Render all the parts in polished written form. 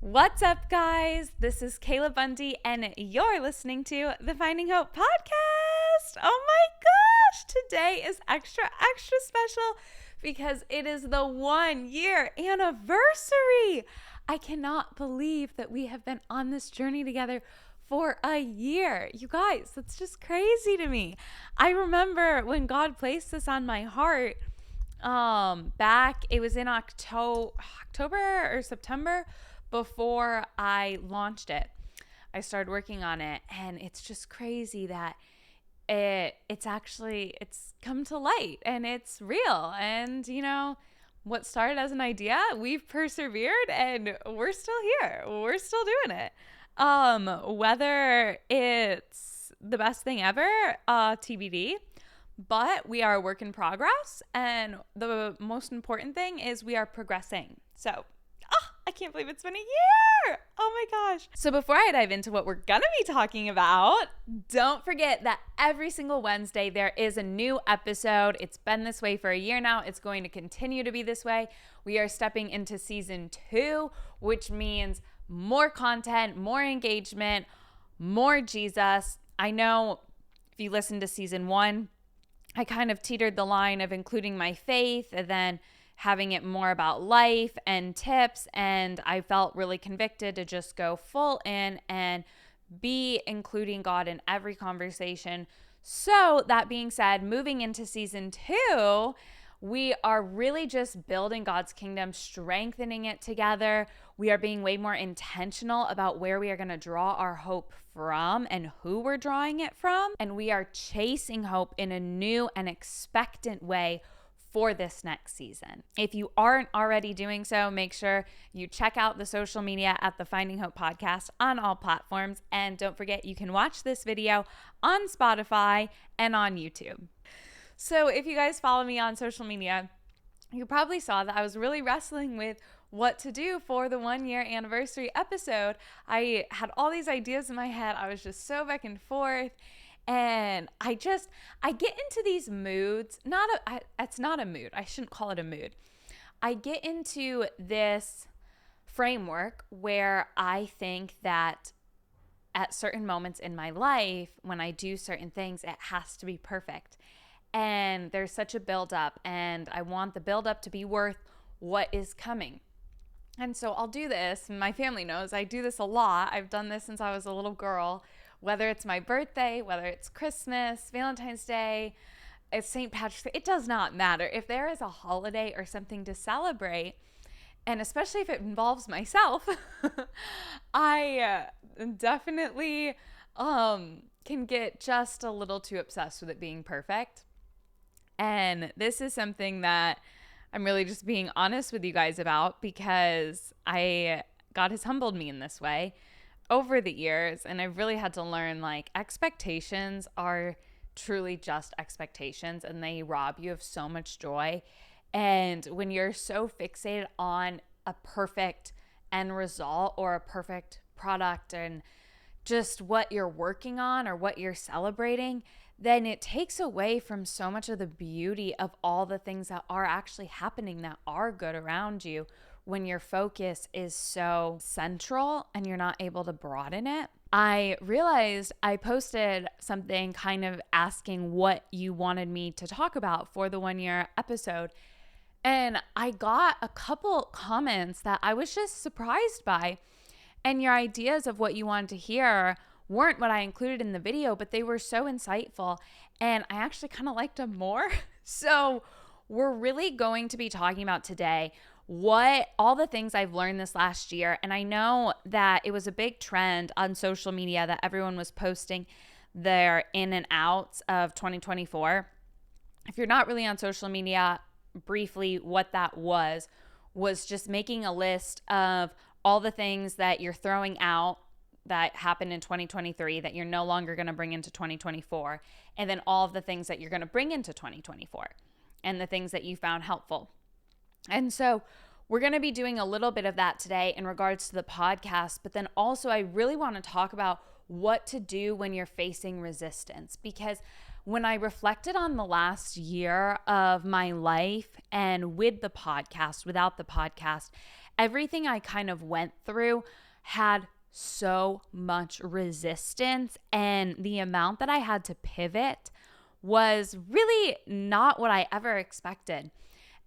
What's up, guys? This is Kayla Bundy, and you're listening to the Finding Hope podcast. Oh my gosh, today is extra special because it is the 1-year anniversary. I cannot believe that we have been on this journey together for a year. You guys, that's just crazy to me. I remember when God placed this on my heart, it was in October or September before I launched it. I started working on it, and it's just crazy that it's come to light and it's real. And what started as an idea, we've persevered and we're still here. We're still doing it. Whether it's the best thing ever, TBD, but we are a work in progress, and the most important thing is we are progressing. So I can't believe it's been a year. Oh my gosh. So before I dive into what we're going to be talking about, don't forget that every single Wednesday there is a new episode. It's been this way for a year now. It's going to continue to be this way. We are stepping into season 2, which means more content, more engagement, more Jesus. I know if you listen to season 1, I kind of teetered the line of including my faith and then having it more about life and tips, and I felt really convicted to just go full in and be including God in every conversation. So that being said, moving into season 2, we are really just building God's kingdom, strengthening it together. We are being way more intentional about where we are going to draw our hope from and who we're drawing it from, and we are chasing hope in a new and expectant way for this next season. If you aren't already doing so, make sure you check out the social media at the Finding Hope podcast on all platforms. And don't forget, you can watch this video on Spotify and on YouTube. So if you guys follow me on social media, you probably saw that I was really wrestling with what to do for the 1-year anniversary episode. I had all these ideas in my head. I was just so back and forth. And I get into these moods, it's not a mood. I shouldn't call it a mood. I get into this framework where I think that at certain moments in my life, when I do certain things, it has to be perfect. And there's such a buildup, and I want the buildup to be worth what is coming. And so I'll do this. My family knows I do this a lot. I've done this since I was a little girl. Whether it's my birthday, whether it's Christmas, Valentine's Day, it's St. Patrick's Day, it does not matter. If there is a holiday or something to celebrate, and especially if it involves myself, I definitely can get just a little too obsessed with it being perfect. And this is something that I'm really just being honest with you guys about, because God has humbled me in this way over the years, and I've really had to learn, expectations are truly just expectations, and they rob you of so much joy. And when you're so fixated on a perfect end result or a perfect product and just what you're working on or what you're celebrating, then it takes away from so much of the beauty of all the things that are actually happening that are good around you, when your focus is so central and you're not able to broaden it. I realized I posted something kind of asking what you wanted me to talk about for the 1-year episode. And I got a couple comments that I was just surprised by. And your ideas of what you wanted to hear weren't what I included in the video, but they were so insightful. And I actually kind of liked them more. So we're really going to be talking about today all the things I've learned this last year. And I know that it was a big trend on social media that everyone was posting their in and outs of 2024. If you're not really on social media, briefly what that was just making a list of all the things that you're throwing out that happened in 2023 that you're no longer going to bring into 2024, and then all of the things that you're going to bring into 2024 and the things that you found helpful. And so we're going to be doing a little bit of that today in regards to the podcast, but then also I really want to talk about what to do when you're facing resistance, because when I reflected on the last year of my life and with the podcast, without the podcast, everything I kind of went through had so much resistance, and the amount that I had to pivot was really not what I ever expected.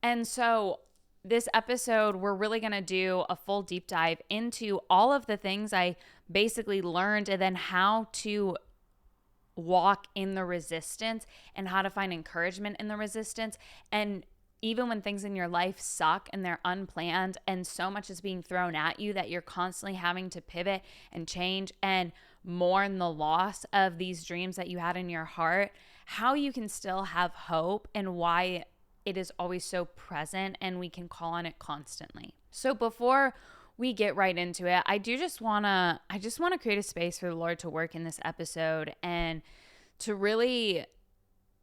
And so this episode, we're really going to do a full deep dive into all of the things I basically learned, and then how to walk in the resistance and how to find encouragement in the resistance. And even when things in your life suck and they're unplanned and so much is being thrown at you that you're constantly having to pivot and change and mourn the loss of these dreams that you had in your heart, how you can still have hope and why it is always so present and we can call on it constantly. So before we get right into it, I just want to create a space for the Lord to work in this episode and to really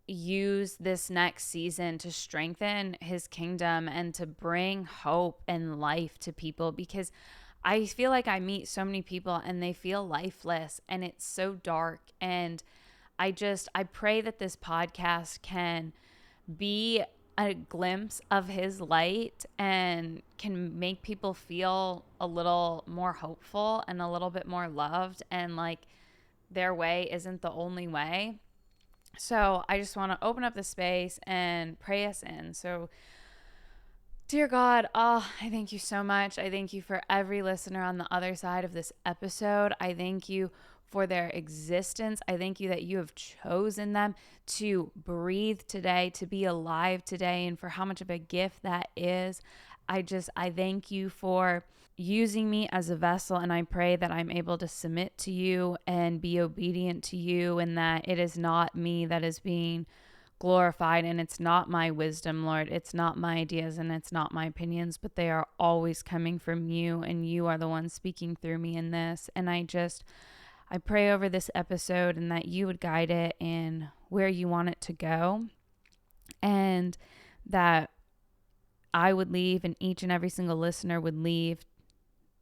use this next season to strengthen his kingdom and to bring hope and life to people, because I feel like I meet so many people and they feel lifeless and it's so dark. And I pray that this podcast can be a glimpse of his light and can make people feel a little more hopeful and a little bit more loved, and like their way isn't the only way. So I just want to open up the space and pray us in. So dear God, I thank you so much. I thank you for every listener on the other side of this episode. I thank you for their existence. I thank you that you have chosen them to breathe today, to be alive today, and for how much of a gift that is. I thank you for using me as a vessel, and I pray that I'm able to submit to you and be obedient to you, and that it is not me that is being glorified, and it's not my wisdom, Lord. It's not my ideas and it's not my opinions, but they are always coming from you, and you are the one speaking through me in this. And I pray over this episode and that you would guide it in where you want it to go, and that I would leave and each and every single listener would leave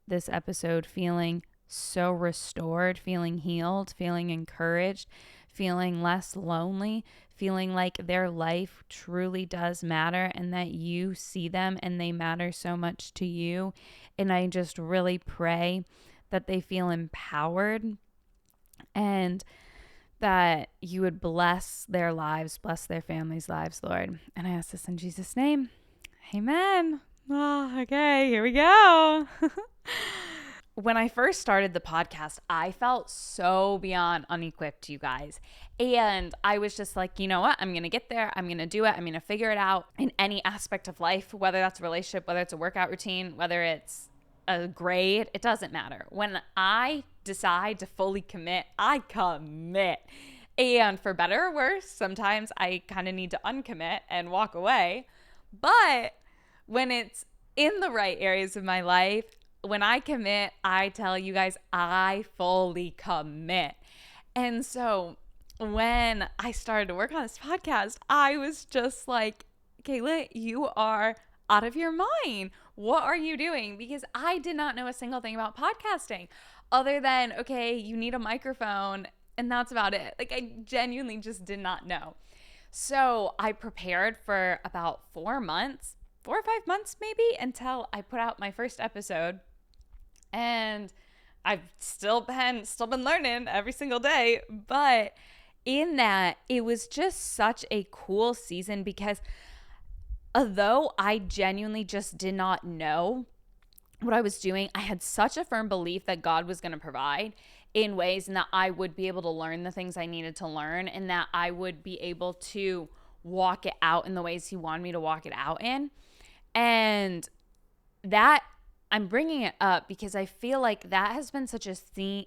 this episode feeling so restored, feeling healed, feeling encouraged, feeling less lonely, feeling like their life truly does matter and that you see them and they matter so much to you. And I just really pray that they feel empowered and that you would bless their lives, bless their families' lives, Lord. And I ask this in Jesus' name. Amen. Oh, okay, here we go. When I first started the podcast, I felt so beyond unequipped, you guys. And I was just like, you know what? I'm going to get there. I'm going to do it. I'm going to figure it out in any aspect of life, whether that's a relationship, whether it's a workout routine, whether it's a grade, it doesn't matter. When I decide to fully commit, I commit. And for better or worse, sometimes I kind of need to uncommit and walk away. But when it's in the right areas of my life, when I commit, I tell you guys, I fully commit. And so when I started to work on this podcast, I was just like, Kayla, you are out of your mind. What are you doing? Because I did not know a single thing about podcasting other than, okay, you need a microphone and that's about it. Like, I genuinely just did not know. So I prepared for about 4 months, 4 or 5 months maybe, until I put out my first episode. And I've still been learning every single day. But in that, it was just such a cool season because although I genuinely just did not know what I was doing, I had such a firm belief that God was going to provide in ways, and that I would be able to learn the things I needed to learn, and that I would be able to walk it out in the ways he wanted me to walk it out in. And that, I'm bringing it up because I feel like that has been such a theme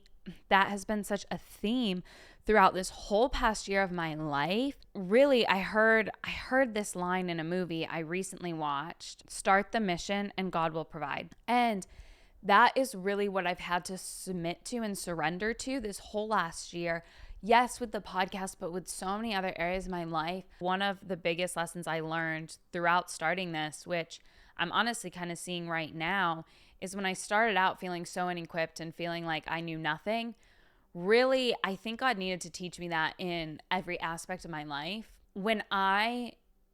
throughout this whole past year of my life. Really, I heard this line in a movie I recently watched: start the mission and God will provide. And that is really what I've had to submit to and surrender to this whole last year. Yes, with the podcast, but with so many other areas of my life. One of the biggest lessons I learned throughout starting this, which I'm honestly kind of seeing right now, is when I started out feeling so unequipped and feeling like I knew nothing. Really, I think God needed to teach me that in every aspect of my life. When I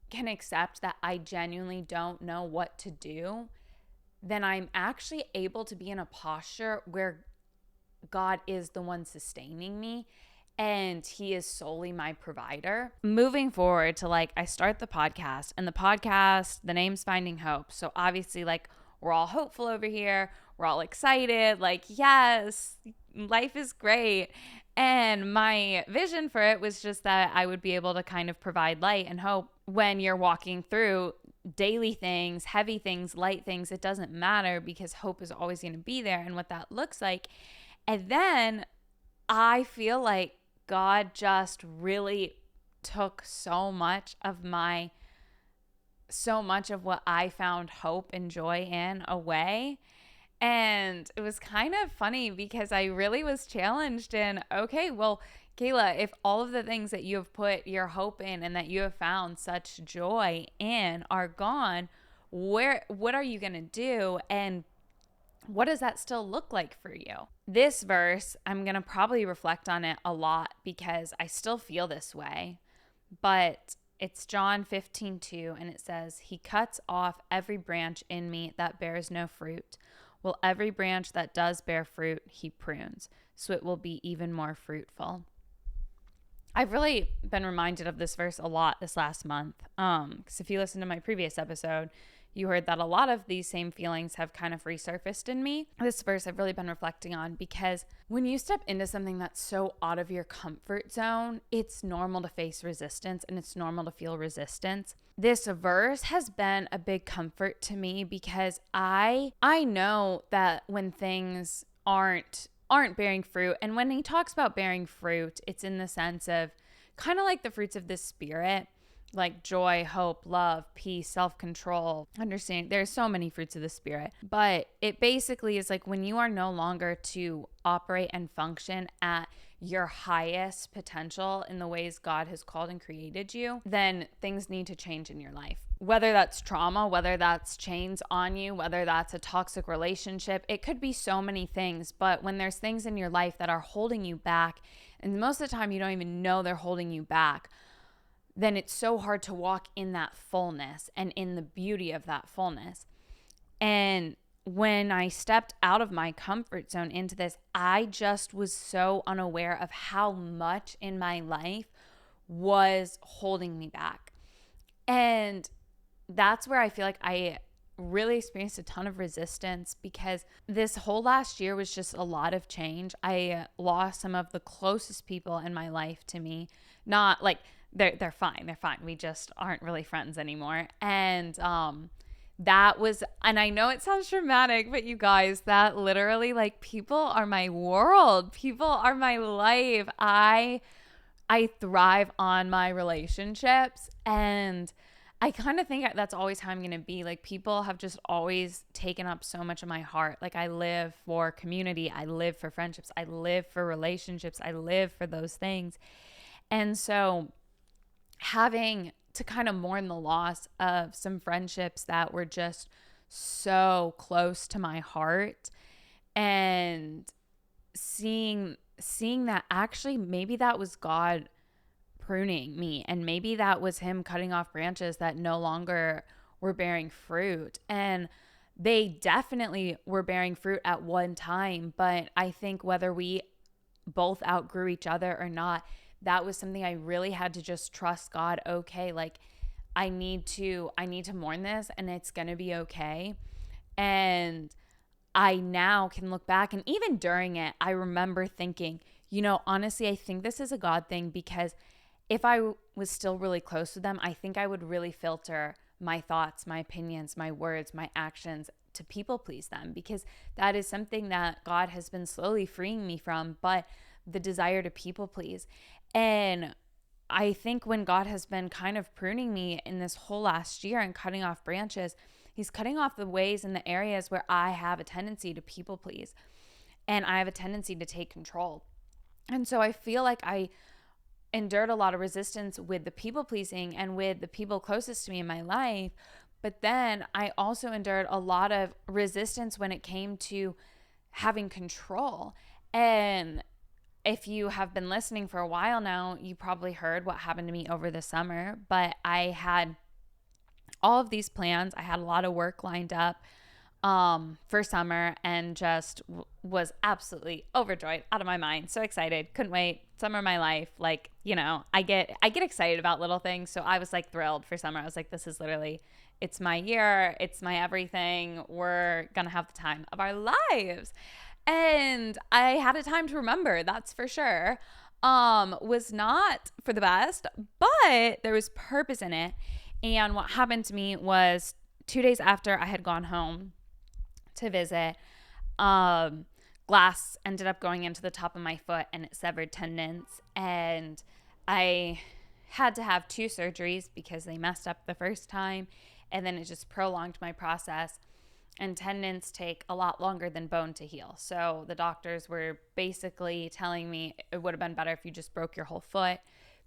can accept that I genuinely don't know what to do, then I'm actually able to be in a posture where God is the one sustaining me and he is solely my provider. Moving forward to like, I start the podcast, and the name's Finding Hope. So obviously, like, we're all hopeful over here. We're all excited. Like, yes, life is great. And my vision for it was just that I would be able to kind of provide light and hope when you're walking through daily things, heavy things, light things. It doesn't matter, because hope is always going to be there, and what that looks like. And then I feel like God just really took so much of what I found hope and joy in away. And it was kind of funny because I really was challenged in, okay, well, Kayla, if all of the things that you have put your hope in and that you have found such joy in are gone, what are you going to do? And what does that still look like for you? This verse, I'm going to probably reflect on it a lot because I still feel this way, but it's John 15:2, and it says, "He cuts off every branch in me that bears no fruit, while every branch that does bear fruit, he prunes, so it will be even more fruitful." I've really been reminded of this verse a lot this last month, because if you listen to my previous episode, you heard that a lot of these same feelings have kind of resurfaced in me. This verse I've really been reflecting on, because when you step into something that's so out of your comfort zone, it's normal to face resistance and it's normal to feel resistance. This verse has been a big comfort to me, because I know that when things aren't bearing fruit, and when he talks about bearing fruit, it's in the sense of kind of like the fruits of the Spirit, like joy, hope, love, peace, self-control, understanding. There's so many fruits of the Spirit, but it basically is like when you are no longer to operate and function at your highest potential in the ways God has called and created you, then things need to change in your life. Whether that's trauma, whether that's chains on you, whether that's a toxic relationship, it could be so many things. But when there's things in your life that are holding you back, and most of the time you don't even know they're holding you back, then it's so hard to walk in that fullness and in the beauty of that fullness. And when I stepped out of my comfort zone into this, I just was so unaware of how much in my life was holding me back. And that's where I feel like I really experienced a ton of resistance, because this whole last year was just a lot of change. I lost some of the closest people in my life to me. Not like they're fine. They're fine. We just aren't really friends anymore. And that was, and I know it sounds dramatic, but you guys, that literally, like, people are my world. People are my life. I thrive on my relationships, and I kind of think that's always how I'm going to be. Like, people have just always taken up so much of my heart. Like, I live for community. I live for friendships. I live for relationships. I live for those things. And so having to kind of mourn the loss of some friendships that were just so close to my heart, and seeing that actually maybe that was God pruning me, and maybe that was him cutting off branches that no longer were bearing fruit. And they definitely were bearing fruit at one time, but I think whether we both outgrew each other or not, that was something I really had to just trust God. Okay, like I need to mourn this, and it's going to be okay. And I now can look back, and even during it, I remember thinking, honestly, I think this is a God thing, because if I was still really close with them, I think I would really filter my thoughts, my opinions, my words, my actions to people please them, because that is something that God has been slowly freeing me from, but the desire to people please. And I think when God has been kind of pruning me in this whole last year and cutting off branches, he's cutting off the ways and the areas where I have a tendency to people please, and I have a tendency to take control. And so I feel like I endured a lot of resistance with the people pleasing and with the people closest to me in my life. But then I also endured a lot of resistance when it came to having control. And if you have been listening for a while now, you probably heard what happened to me over the summer. But I had all of these plans. I had a lot of work lined up. for summer, and just was absolutely overjoyed, out of my mind, so excited, couldn't wait. Summer of my life. Like, I get excited about little things, so I was like thrilled for summer. I was like, this is literally, it's my year, it's my everything. We're gonna have the time of our lives. And I had a time to remember, that's for sure. Was not for the best, but there was purpose in it. And what happened to me was 2 days after I had gone home to visit, glass ended up going into the top of my foot and it severed tendons. And I had to have 2 surgeries because they messed up the first time. And then it just prolonged my process. And tendons take a lot longer than bone to heal. So the doctors were basically telling me it would have been better if you just broke your whole foot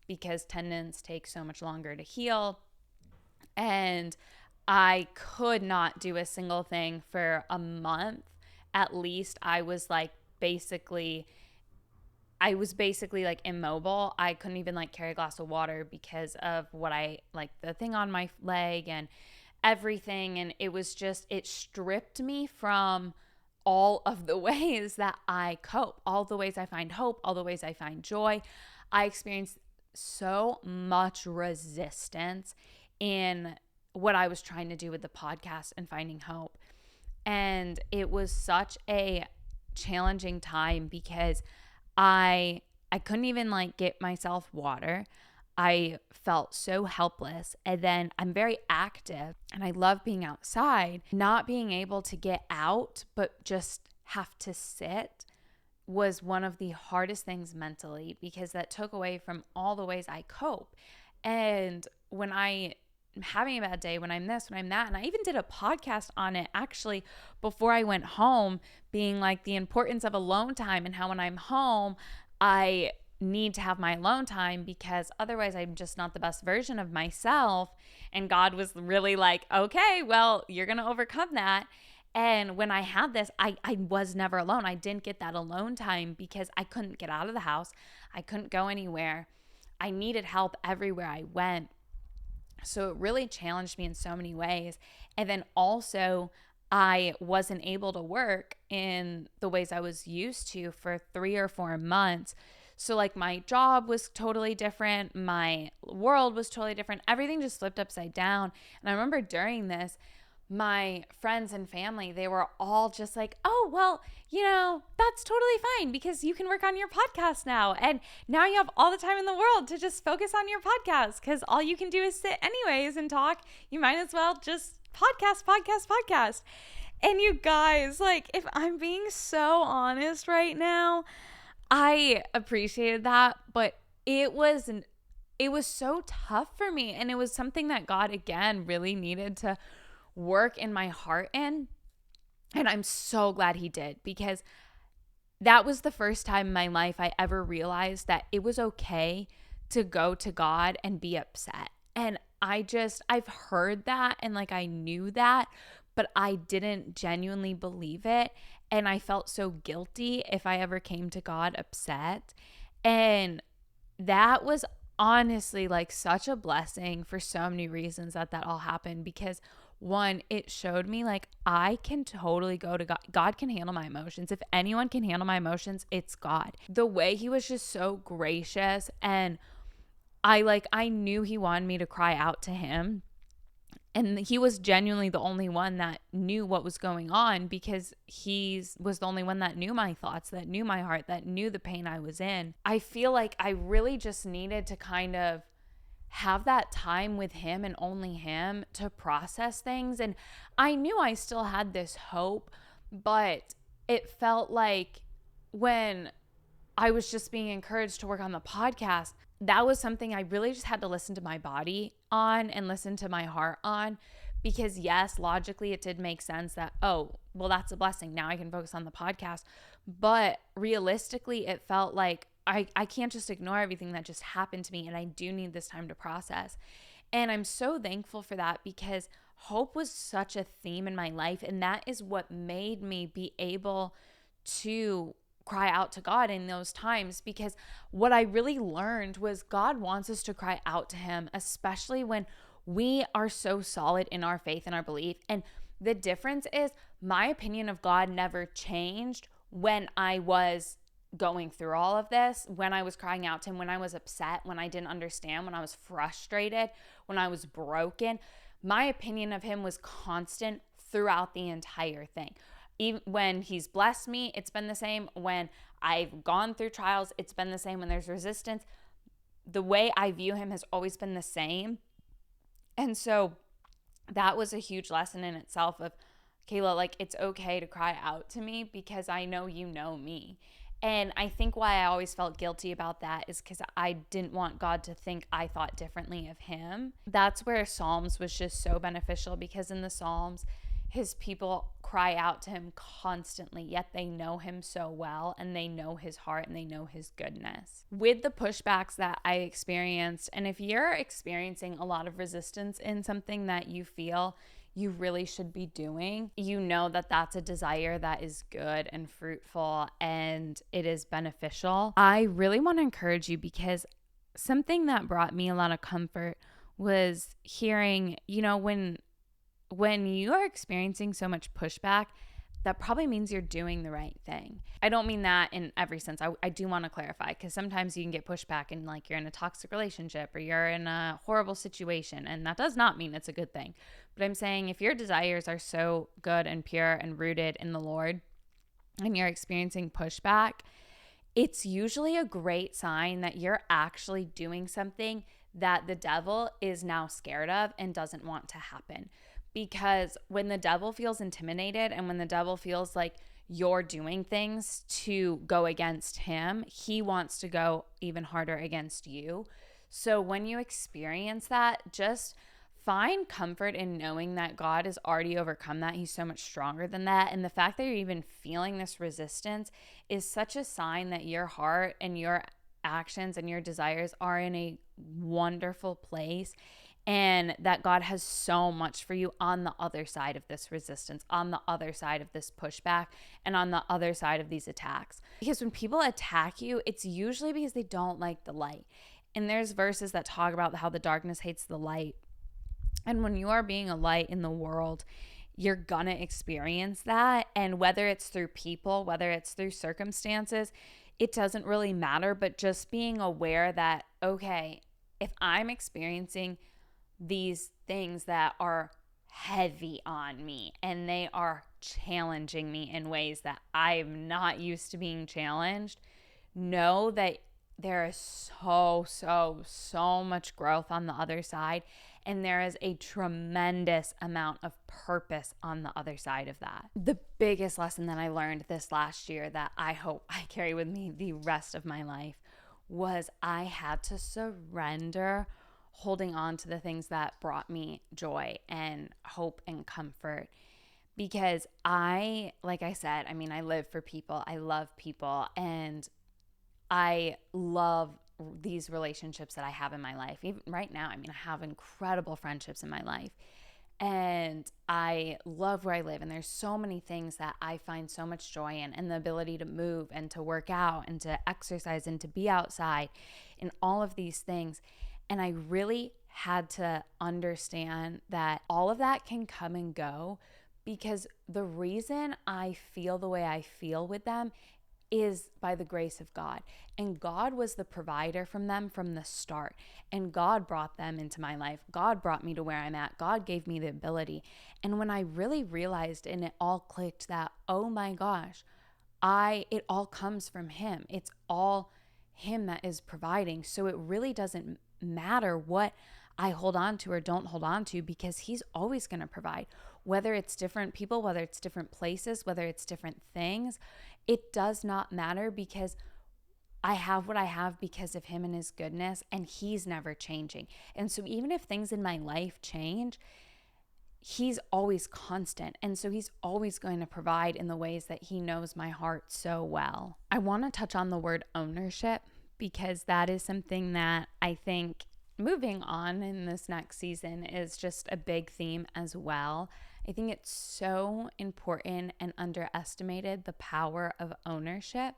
because tendons take so much longer to heal. And I could not do a single thing for a month. At least I was basically like immobile. I couldn't even carry a glass of water because of what the thing on my leg and everything. And it was just, it stripped me from all of the ways that I cope, all the ways I find hope, all the ways I find joy. I experienced so much resistance in what I was trying to do with the podcast and finding hope. And it was such a challenging time because I couldn't even get myself water. I felt so helpless. And then I'm very active and I love being outside. Not being able to get out, but just have to sit was one of the hardest things mentally because that took away from all the ways I cope. And when I'm having a bad day, when I'm this, when I'm that, and I even did a podcast on it actually before I went home, being the importance of alone time and how when I'm home, I need to have my alone time because otherwise I'm just not the best version of myself. And God was really okay, well, you're going to overcome that. And when I had this, I was never alone. I didn't get that alone time because I couldn't get out of the house. I couldn't go anywhere. I needed help everywhere I went. So it really challenged me in so many ways. And then also I wasn't able to work in the ways I was used to for 3 or 4 months. So my job was totally different. My world was totally different. Everything just flipped upside down. And I remember during this, my friends and family, they were all just oh, well, that's totally fine because you can work on your podcast now. And now you have all the time in the world to just focus on your podcast because all you can do is sit anyways and talk. You might as well just podcast. And you guys, if I'm being so honest right now, I appreciated that, but it was so tough for me. And it was something that God, again, really needed to work in my heart in. And I'm so glad he did because that was the first time in my life I ever realized that it was okay to go to God and be upset. And I've heard that and I knew that, but I didn't genuinely believe it. And I felt so guilty if I ever came to God upset. And that was honestly such a blessing for so many reasons that all happened because one, it showed me I can totally go to God. God can handle my emotions. If anyone can handle my emotions, it's God. The way he was just so gracious, and I knew he wanted me to cry out to him. And he was genuinely the only one that knew what was going on because he was the only one that knew my thoughts, that knew my heart, that knew the pain I was in. I feel I really just needed to kind of have that time with him and only him to process things. And I knew I still had this hope, but it felt when I was just being encouraged to work on the podcast, that was something I really just had to listen to my body on and listen to my heart on because yes, logically it did make sense that, oh, well, that's a blessing. Now I can focus on the podcast. But realistically, it felt I can't just ignore everything that just happened to me, and I do need this time to process. And I'm so thankful for that because hope was such a theme in my life, and that is what made me be able to cry out to God in those times because what I really learned was God wants us to cry out to him, especially when we are so solid in our faith and our belief. And the difference is my opinion of God never changed when I was going through all of this, when I was crying out to him, when I was upset, when I didn't understand, when I was frustrated, when I was broken. My opinion of him was constant throughout the entire thing. Even when he's blessed me, it's been the same. When I've gone through trials, it's been the same. When there's resistance, the way I view him has always been the same. And so that was a huge lesson in itself of, Kayla, like, it's okay to cry out to me because I know you know me. And I think why I always felt guilty about that is because I didn't want God to think I thought differently of him. That's where Psalms was just so beneficial, because in the Psalms, his people cry out to him constantly, yet they know him so well and they know his heart and they know his goodness. With the pushbacks that I experienced, and if you're experiencing a lot of resistance in something that you feel you really should be doing, you know that that's a desire that is good and fruitful and it is beneficial. I really want to encourage you, because something that brought me a lot of comfort was hearing, when you are experiencing so much pushback, that probably means you're doing the right thing. I don't mean that in every sense. I do want to clarify, because sometimes you can get pushback and like you're in a toxic relationship or you're in a horrible situation, and that does not mean it's a good thing. But I'm saying if your desires are so good and pure and rooted in the Lord and you're experiencing pushback, it's usually a great sign that you're actually doing something that the devil is now scared of and doesn't want to happen. Because when the devil feels intimidated and when the devil feels like you're doing things to go against him, he wants to go even harder against you. So when you experience that, just find comfort in knowing that God has already overcome that. He's so much stronger than that. And the fact that you're even feeling this resistance is such a sign that your heart and your actions and your desires are in a wonderful place, and that God has so much for you on the other side of this resistance, on the other side of this pushback, and on the other side of these attacks. Because when people attack you, it's usually because they don't like the light. And there's verses that talk about how the darkness hates the light. And when you are being a light in the world, you're gonna experience that. And whether it's through people, whether it's through circumstances, it doesn't really matter. But just being aware that, okay, if I'm experiencing these things that are heavy on me and they are challenging me in ways that I'm not used to being challenged, know that there is so much growth on the other side, and there is a tremendous amount of purpose on the other side of that. The biggest lesson that I learned this last year that I hope I carry with me the rest of my life was I had to surrender holding on to the things that brought me joy and hope and comfort. Because like I said, I live for people. I love people, and I love these relationships that I have in my life. Even right now, I have incredible friendships in my life, and I love where I live. And there's so many things that I find so much joy in, and the ability to move and to work out and to exercise and to be outside and all of these things. And I really had to understand that all of that can come and go, because the reason I feel the way I feel with them is by the grace of God. And God was the provider from them from the start. And God brought them into my life. God brought me to where I'm at. God gave me the ability. And when I really realized and it all clicked that, oh my gosh, it all comes from him. It's all him that is providing. So it really doesn't matter what I hold on to or don't hold on to, because he's always going to provide. Whether it's different people, whether it's different places, whether it's different things, it does not matter, because I have what I have because of him and his goodness, and he's never changing. And so even if things in my life change, he's always constant. And so he's always going to provide in the ways that he knows my heart so well. I want to touch on the word ownership, because that is something that I think moving on in this next season is just a big theme as well. I think it's so important and underestimated, the power of ownership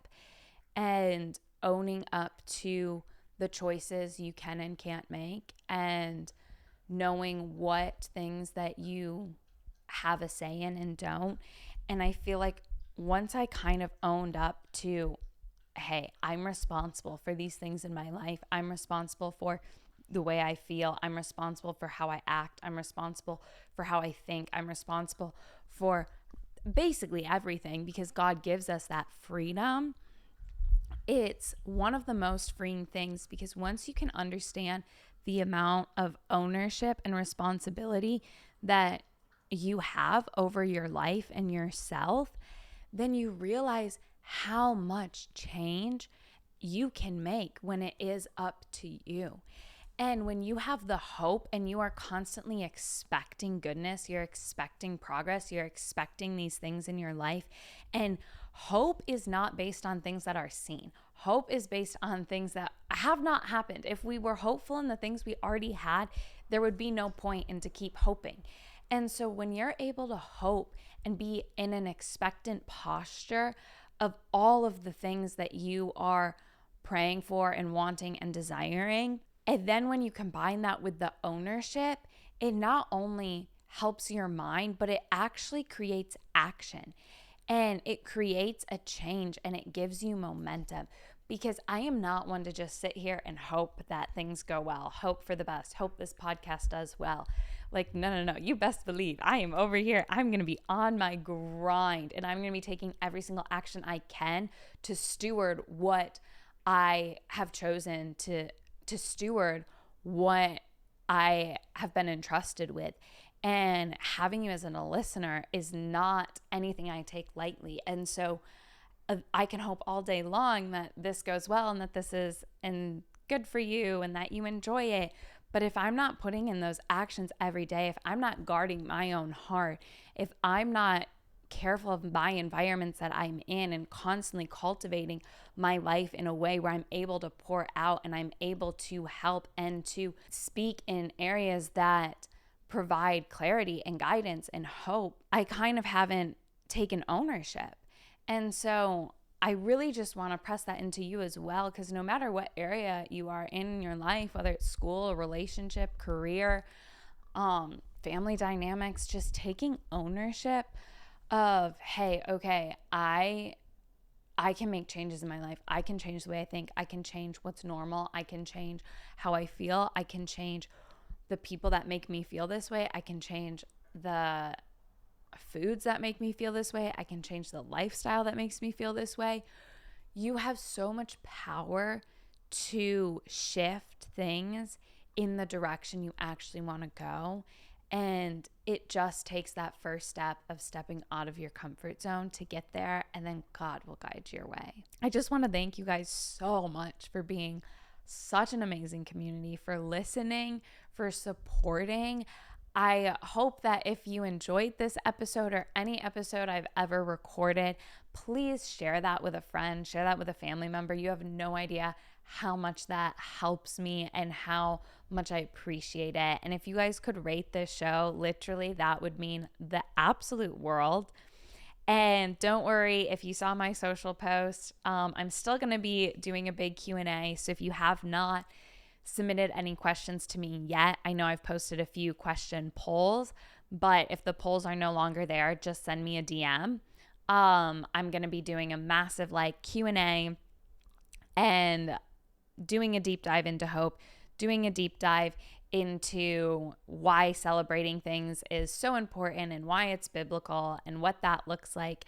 and owning up to the choices you can and can't make, and knowing what things that you have a say in and don't. And I feel like once I kind of owned up to, hey, I'm responsible for these things in my life. I'm responsible for the way I feel. I'm responsible for how I act. I'm responsible for how I think. I'm responsible for basically everything, because God gives us that freedom. It's one of the most freeing things, because once you can understand the amount of ownership and responsibility that you have over your life and yourself, then you realize how much change you can make when it is up to you. And when you have the hope and you are constantly expecting goodness, you're expecting progress, you're expecting these things in your life. And hope is not based on things that are seen. Hope is based on things that have not happened. If we were hopeful in the things we already had, there would be no point in to keep hoping. And so when you're able to hope and be in an expectant posture of all of the things that you are praying for and wanting and desiring, and then when you combine that with the ownership, it not only helps your mind, but it actually creates action, and it creates a change, and it gives you momentum. Because I am not one to just sit here and hope that things go well, hope for the best, hope this podcast does well. Like, no. You best believe I am over here. I'm going to be on my grind, and I'm going to be taking every single action I can to steward what I have chosen to steward what I have been entrusted with. And having you as a listener is not anything I take lightly. And so I can hope all day long that this goes well and that this is and good for you and that you enjoy it. But if I'm not putting in those actions every day, if I'm not guarding my own heart, if I'm not careful of my environments that I'm in and constantly cultivating my life in a way where I'm able to pour out and I'm able to help and to speak in areas that provide clarity and guidance and hope, I kind of haven't taken ownership. And so I really just want to press that into you as well, because no matter what area you are in your life, whether it's school, a relationship, career, family dynamics, just taking ownership of, hey, okay, I can make changes in my life. I can change the way I think. I can change what's normal. I can change how I feel. I can change the people that make me feel this way. I can change the foods that make me feel this way. I can change the lifestyle that makes me feel this way. You have so much power to shift things in the direction you actually want to go. And it just takes that first step of stepping out of your comfort zone to get there, and then God will guide your way. I just want to thank you guys so much for being such an amazing community, for listening, for supporting. I hope that if you enjoyed this episode or any episode I've ever recorded, please share that with a friend, share that with a family member. You have no idea how much that helps me and how much I appreciate it. And if you guys could rate this show, literally, that would mean the absolute world. And don't worry if you saw my social post, I'm still going to be doing a big Q&A. So if you have not submitted any questions to me yet, I know I've posted a few question polls, but if the polls are no longer there, just send me a DM. I'm going to be doing a massive Q&A and doing a deep dive into hope, doing a deep dive into why celebrating things is so important and why it's biblical and what that looks like.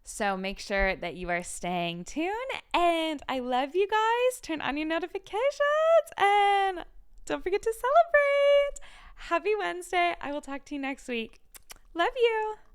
So make sure that you are staying tuned, and I love you guys. Turn on your notifications and don't forget to celebrate. Happy Wednesday. I will talk to you next week. Love you.